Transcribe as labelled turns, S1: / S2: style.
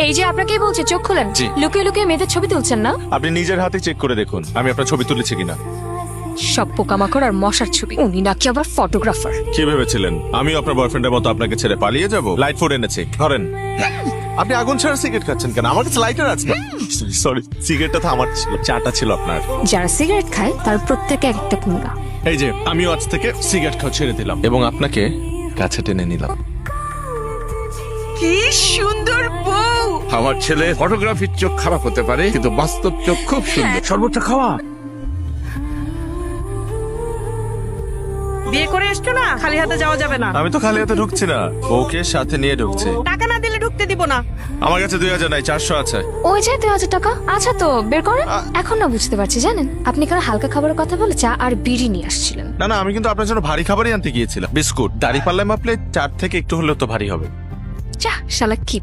S1: এই যে আপনাকেই বলছে চোখ খুলেন।
S2: জি।
S1: লুকিয়ে লুকিয়ে মেয়েদের ছবি তুলছেন না?
S2: আপনি নিজের হাতে চেক করে দেখুন আমি আপনার ছবি তুলেছি কিনা।
S1: সব পোকামাকড় আর মশার ছবি। উনি নাকি আবার ফটোগ্রাফার।
S2: কি ভেবেছিলেন আমি আপনার বয়ফ্রেন্ডের মতো আপনাকে ছেড়ে পালিয়ে যাব? লাইট ফুড এনেছি, ধরেন। আপনি আগুন ছাড়া সিগারেট খাচ্ছেন কেন? আমার কাছে লাইটার আছে। সরি, সিগারেটটা তো আমার ছিল, চাটা ছিল আপনার।
S1: যারা সিগারেট খায় তার প্রত্যেকে একটা কুঙ্গা।
S2: এই যে আমিও আজ থেকে সিগারেট খাওয়া ছেড়ে দিলাম এবং আপনাকে কাছে টেনে নিলাম।
S3: কি সুন্দর বউ।
S4: আমার ছেলে ফটোগ্রাফির চোখ খারাপ হতে পারে কিন্তু বাস্তব চোখ খুব সুন্দর। শরবতটা খাওয়া।
S3: বিয়ে করে এসছো না, খালি হাতে যাওয়া যাবে না।
S2: আমি তো খালি হাতে ঢুকছি না, ওকে সাথে নিয়ে ঢুকছে।
S3: টাকা না দিলে ঢুকতে দিব না।
S2: আমার কাছে 2000 নাই, 400 আছে।
S1: ওই যে 2000 টাকা। আচ্ছা তো বের করেন। এখন না বুঝতে পারছি জানেন, আপনি কারো হালকা খাবারের কথা বলে চা আর বিড়ি নিয়ে আসছিলেন।
S2: না না, আমি কিন্তু আপনার জন্য ভারী খাবারই আনতে গিয়েছিলাম। বিস্কুট দাড়ি পাল্লায় মাপলে 4 থেকে একটু হলেও তো ভারী হবে।
S1: চা শালা কি